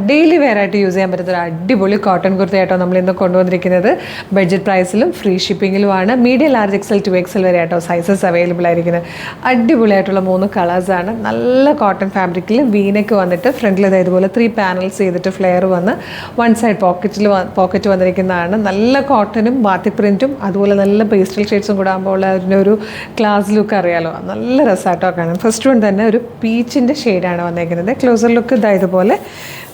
Daily wear ആയിട്ട് use ചെയ്യാൻ പറ്റുന്ന ഒരു അടിപൊളി കോട്ടൺ കുർത്തയായിട്ടോ നമ്മൾ ഇന്ന് കൊണ്ടുവന്നിരിക്കുന്നത്. ബഡ്ജറ്റ് പ്രൈസിലും ഫ്രീ ഷിപ്പിങ്ങിലുമാണ്. മീഡിയം, ലാർജ്, എക്സൽ, 2XL വരെ ആയിട്ടോ സൈസസ് അവൈലബിൾ ആയിരിക്കുന്നത്. അടിപൊളിയായിട്ടുള്ള 3 കളേഴ്സാണ്. നല്ല കോട്ടൺ ഫാബ്രിക്കിൽ വീനക്ക് വന്നിട്ട് ഫ്രണ്ടിൽ ഇതുപോലെ 3 പാനൽസ് ചെയ്തിട്ട് ഫ്ലെയർ വന്ന് വൺ സൈഡ് പോക്കറ്റ് വന്നിരിക്കുന്നതാണ്. നല്ല കോട്ടനും ബാത്തിക് പ്രിൻറ്റും അതുപോലെ നല്ല പേസ്റ്റൽ ഷെയ്ഡ്സും കൂടെ ആകുമ്പോൾ അതിനൊരു ക്ലാസ് ലുക്ക് അറിയാലോ. നല്ല രസമായിട്ടോ കാണാൻ. ഫസ്റ്റ് വൺ തന്നെ ഒരു പീച്ചിൻ്റെ ഷെയ്ഡാണ് വന്നിരിക്കുന്നത്. ക്ലോസർ ലുക്ക് ഇതുപോലെ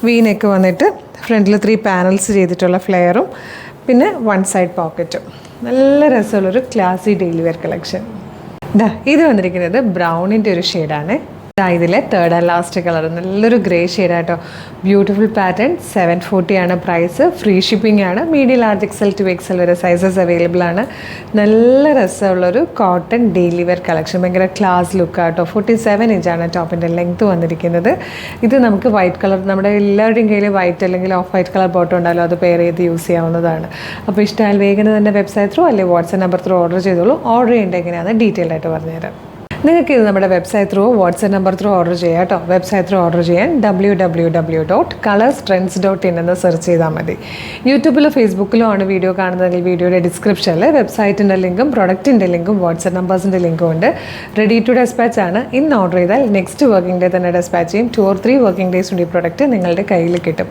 വീനൊക്കെ വന്നിട്ട് ഫ്രണ്ടിൽ 3 പാനൽസ് ചെയ്തിട്ടുള്ള ഫ്ലെയറും പിന്നെ വൺ സൈഡ് പോക്കറ്റും. നല്ല രസമുള്ളൊരു ക്ലാസി ഡെയിലി വെയർ കളക്ഷൻ. ഇത് വന്നിരിക്കുന്നത് ബ്രൗണിൻ്റെ ഒരു ഷെയ്ഡാണ്. ഇതിലെ തേർഡ് ആൻഡ് ലാസ്റ്റ് കളർ നല്ലൊരു ഗ്രേ ഷെയ്ഡായിട്ടോ. Beautiful pattern. 740 ആണ് പ്രൈസ്. ഫ്രീ ഷിപ്പിംഗ് ആണ്. മീഡിയം, ലാർജ്, എക്സൽ, 2XL വരെ സൈസസ് അവൈലബിൾ ആണ്. നല്ല രസമുള്ളൊരു കോട്ടൺ ഡെയിലി വെയർ കളക്ഷൻ. ഭയങ്കര ക്ലാസ് ലുക്കാട്ടോ. 47 ഇഞ്ചാണ് ടോപ്പിൻ്റെ ലെങ്ത് വന്നിരിക്കുന്നത്. ഇത് നമുക്ക് വൈറ്റ് കളർ, നമ്മുടെ എല്ലാവരുടെയും കയ്യിൽ വൈറ്റ് അല്ലെങ്കിൽ ഓഫ് വൈറ്റ് കളർ ബോട്ടം ഉണ്ടല്ലോ, അത് പെയർ ചെയ്ത് യൂസ് ചെയ്യാവുന്നതാണ്. അപ്പോൾ ഇഷ്ടമായാൽ വേഗം തന്നെ വെബ്സൈറ്റ് ത്രൂ അല്ലെങ്കിൽ വാട്സ്ആപ്പ് നമ്പർ ത്രൂ ഓർഡർ ചെയ്തോളൂ. ഓർഡർ ചെയ്യേണ്ടത് എങ്ങനെയാണെന്ന് ഡീറ്റെയിൽ ആയിട്ട് പറഞ്ഞുതരാം. നിങ്ങൾക്ക് ഇത് നമ്മുടെ website through WhatsApp number through order ചെയ്യാം കേട്ടോ. വെബ്സൈറ്റ് ത്രൂ ഓർഡർ ചെയ്യാൻ www.colorstrends.in എന്ന് സെർച്ച് ചെയ്താൽ മതി. യൂട്യൂബിലോ ഫേസ്ബുക്കിലോ ആണ് വീഡിയോ കാണുന്നതെങ്കിൽ വീഡിയോയുടെ ഡിസ്ക്രിപ്ഷനിൽ വെബ്സൈറ്റിൻ്റെ ലിങ്കും പ്രൊഡക്റ്റിൻ്റെ ലിങ്കും വാട്സ്ആപ്പ് നമ്പേഴ്സിൻ്റെ ലിങ്കും ഉണ്ട്. റെഡി ടു ഡെസ്പാച്ച് ആണ്. ഇന്ന് ഓർഡർ ചെയ്താൽ നെക്സ്റ്റ് വർക്കിംഗ് ഡേ തന്നെ ഡെസ്പാച്ച് ചെയ്യും. 2 or 3 വർക്കിംഗ് ഡേയ്സ് കൊണ്ട് ഈ പ്രൊഡക്റ്റ് നിങ്ങളുടെ കയ്യിൽ കിട്ടും.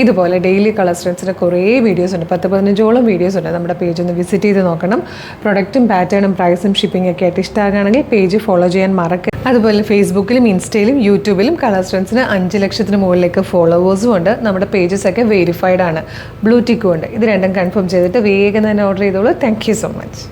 ഇതുപോലെ ഡെയിലി കളർ സ്ട്രെൻസിൻ്റെ കുറേ വീഡിയോസ് ഉണ്ട്. 10-15ഓളം വീഡിയോസ് ഉണ്ട്. നമ്മുടെ പേജ് ഒന്ന് വിസിറ്റ് ചെയ്ത് നോക്കണം. പ്രൊഡക്റ്റും പാറ്റേണും പ്രൈസും ഷിപ്പിംഗ് ഒക്കെ ആയിട്ട് ഇഷ്ടമാകുകയാണെങ്കിൽ പേജ് ഫോളോ ചെയ്യാൻ മറക്കുക. അതുപോലെ ഫേസ്ബുക്കിലും ഇൻസ്റ്റയിലും യൂട്യൂബിലും കളർ സ്ട്രെൻസിന് 5 ലക്ഷത്തിന് മുകളിലേക്ക് ഫോളോവേഴ്സും ഉണ്ട്. നമ്മുടെ പേജസ് ഒക്കെ വെരിഫൈഡ് ആണ്. ബ്ലൂ ടിക്കും ഉണ്ട്. ഇത് രണ്ടും കൺഫേം ചെയ്തിട്ട് വേഗം തന്നെ ഓർഡർ ചെയ്തോളൂ. Thank you so much.